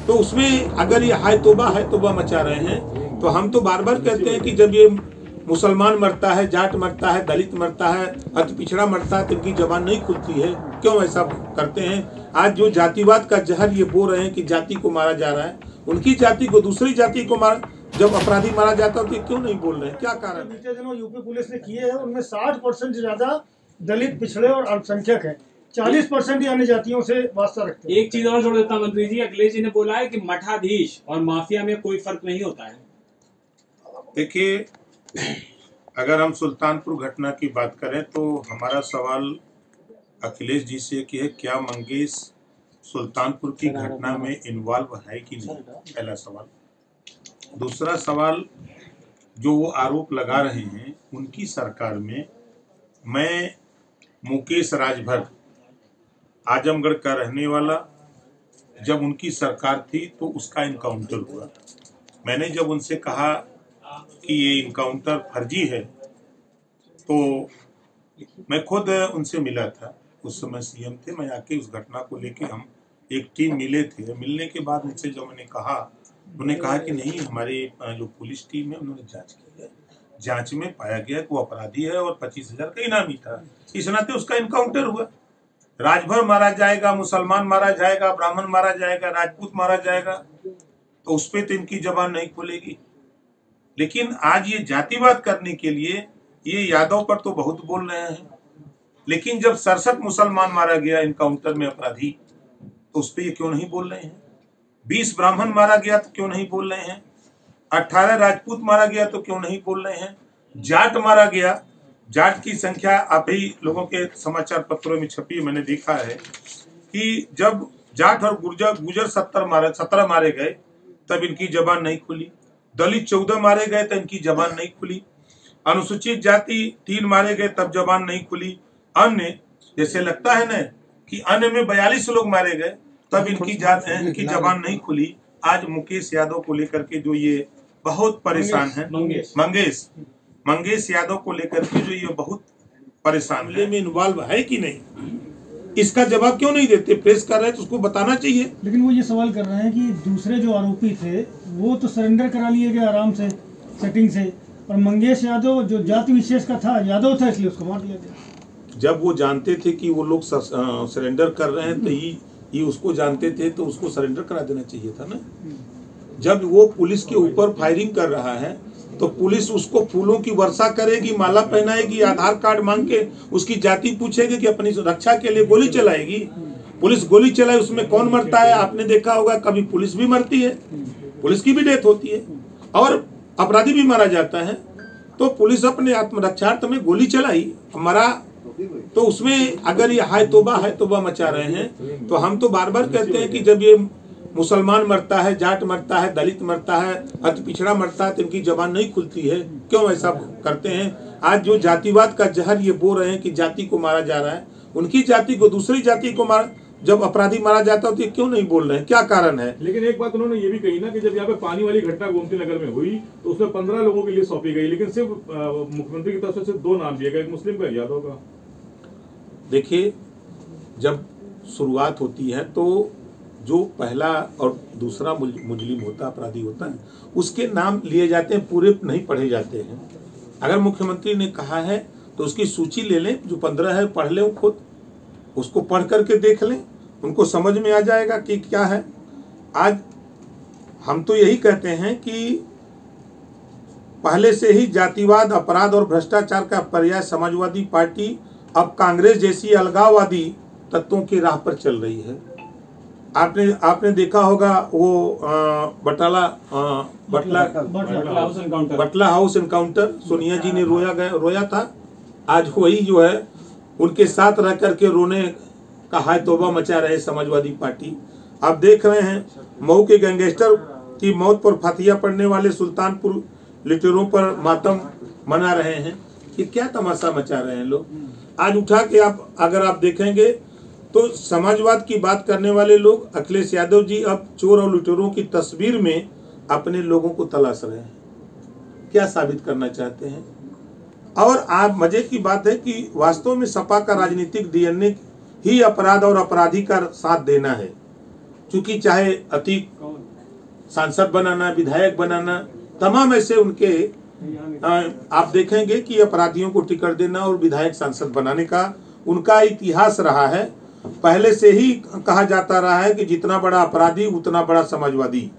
तो उसमें अगर ये हाय तौबा मचा रहे हैं, तो हम तो बार बार कहते हैं कि जब ये मुसलमान मरता है, जाट मरता है, दलित मरता है, अति पिछड़ा मरता है, तो इनकी जबान नहीं खुलती है। क्यों ऐसा करते हैं? आज जो जातिवाद का जहर ये बोल रहे हैं कि जाति को मारा जा रहा है, उनकी जाति को दूसरी जाति को जब अपराधी मारा जाता है तो क्यों नहीं बोल रहे हैं? क्या कारण? बीते दिनों यूपी पुलिस ने किए हैं, उनमें 60% से ज्यादा दलित, पिछड़े और अल्पसंख्यक हैं। 40% अन्य जातियों से वास्ता रखते हैं। एक चीज और जोड़ देता हूं मंत्री जी, अखिलेश जी ने बोला है कि मठाधीश और माफिया में कोई फर्क नहीं होता है। देखिए, अगर हम सुल्तानपुर घटना की बात करें तो हमारा सवाल अखिलेश जी से कि है क्या मंगेश सुल्तानपुर की घटना में इन्वॉल्व है कि नहीं, पहला सवाल। दूसरा सवाल, जो वो आरोप लगा रहे हैं उनकी सरकार में, मैं मुकेश राजभर आजमगढ़ का रहने वाला, जब उनकी सरकार थी तो उसका इनकाउंटर हुआ। मैंने जब उनसे कहा कि ये इनकाउंटर फर्जी है तो मैं खुद उनसे मिला था, उस समय सीएम थे, मैं आके उस घटना को लेके हम एक टीम मिले थे। मिलने के बाद उनसे जब मैंने कहा, उन्होंने कहा कि नहीं, हमारे जो पुलिस टीम है उन्होंने जांच की है, जांच में पाया गया कि वो अपराधी है और 25,000 का इनामी था, इस नाते उसका इनकाउंटर हुआ। राजभर मारा जाएगा, मुसलमान मारा जाएगा, ब्राह्मण मारा जाएगा, राजपूत मारा जाएगा, तो उस पर तो इनकी जबान नहीं खुलेगी। लेकिन आज ये जातिवाद करने के लिए ये यादव पर तो बहुत बोल रहे हैं, लेकिन जब 67 मुसलमान मारा गया इनकाउंटर में अपराधी, तो उस पर ये क्यों नहीं बोल रहे हैं? 20 ब्राह्मण मारा गया तो क्यों नहीं बोल रहे हैं? 18 राजपूत मारा गया तो क्यों नहीं बोल रहे हैं? जाट मारा गया, जाट की संख्या आप ही लोगों के समाचार पत्रों में छपी, मैंने देखा है कि जब जाट और गुर्जर 17 मारे गए तब इनकी जबान नहीं खुली। दलित 14 मारे गए तो इनकी जबान नहीं खुली। अनुसूचित जाति 3 मारे गए तब जबान नहीं खुली। अन्य, जैसे लगता है न कि अन्य में 42 लोग मारे गए तब इनकी जबान नहीं खुली। आज मुकेश यादव को लेकर के जो ये बहुत परेशान है, मंगेश यादव को लेकर के जो ये बहुत परेशान है, में इन्वॉल्व है कि नहीं, इसका जवाब क्यों नहीं देते? प्रेस कर रहे हैं तो उसको बताना चाहिए। लेकिन वो ये सवाल कर रहे हैं कि दूसरे जो आरोपी थे वो तो सरेंडर करा लिए गए आराम से, सेटिंग से, और मंगेश यादव जो जाति विशेष का था, यादव था, इसलिए उसको मार दिया गया। जब वो जानते थे कि वो लोग सरेंडर कर रहे हैं तो ये उसको जानते थे तो उसको सरेंडर करा देना चाहिए था ना। जब वो पुलिस के ऊपर फायरिंग कर रहा है तो पुलिस उसको फूलों की वर्षा करेगी, माला पहनाएगी, आधार कार्ड मांग के उसकी जाति पूछेगी कि अपनी रक्षा के लिए गोली चलाएगी। पुलिस गोली चलाए, उसमें कौन मरता है? आपने देखा होगा, कभी पुलिस भी मरती है, पुलिस की भी डेथ होती है और अपराधी भी मारा जाता है। तो पुलिस अपने आत्मरक्षार्थ में गोली चलाई, मरा, तो उसमें अगर ये हाय तौबा मचा रहे हैं, तो हम तो बार बार कहते हैं कि जब ये मुसलमान मरता है, जाट मरता है, दलित मरता है, अति पिछड़ा मरता है, तो इनकी जबान नहीं खुलती है। क्यों ऐसा करते हैं? आज जो जातिवाद का जहर ये बोल रहे हैं कि जाति को मारा जा रहा है, उनकी जाति को दूसरी जाति को जब अपराधी मारा जाता है तो ये क्यों नहीं बोल रहे हैं? क्या कारण है? लेकिन एक बात उन्होंने ये भी कही ना कि जब यहाँ पे पानी वाली घटना गोमती नगर में हुई तो उसमें 15 लोगों के लिए सौंपी गई, लेकिन सिर्फ मुख्यमंत्री की तरफ से सिर्फ 2 नाम दिए गए, एक मुस्लिम का, यादव का। देखिए, जब शुरुआत होती है तो जो पहला और दूसरा मुजरिम होता, अपराधी होता है, उसके नाम लिए जाते हैं, पूरे नहीं पढ़े जाते हैं। अगर मुख्यमंत्री ने कहा है तो उसकी सूची ले लें, जो 15 है पढ़ लें, खुद उसको पढ़ करके देख लें, उनको समझ में आ जाएगा कि क्या है। आज हम तो यही कहते हैं कि पहले से ही जातिवाद, अपराध और भ्रष्टाचार का पर्याय समाजवादी पार्टी अब कांग्रेस जैसी अलगाववादी तत्वों की राह पर चल रही है। आपने देखा होगा वो बटला हाउस एनकाउंटर, सोनिया जी ने रोया था। आज वही जो है उनके साथ रह करके रोने का हाय तौबा मचा रहे समाजवादी पार्टी। आप देख रहे हैं मऊ के गैंगस्टर की मौत पर फातिया पड़ने वाले सुल्तानपुर लिटरों पर मातम मना रहे हैं कि क्या तमाशा मचा रहे हैं लोग। आज उठा के अगर आप देखेंगे तो समाजवाद की बात करने वाले लोग, अखिलेश यादव जी अब चोर और लुटेरों की तस्वीर में अपने लोगों को तलाश रहे हैं। क्या साबित करना चाहते हैं? और आप मजे की बात है कि वास्तव में सपा का राजनीतिक डीएनए ही अपराध और अपराधी का साथ देना है। चूंकि चाहे अतीक सांसद बनाना, विधायक बनाना, तमाम ऐसे उनके आप देखेंगे कि अपराधियों को टिकट देना और विधायक सांसद बनाने का उनका इतिहास रहा है। पहले से ही कहा जाता रहा है कि जितना बड़ा अपराधी उतना बड़ा समाजवादी।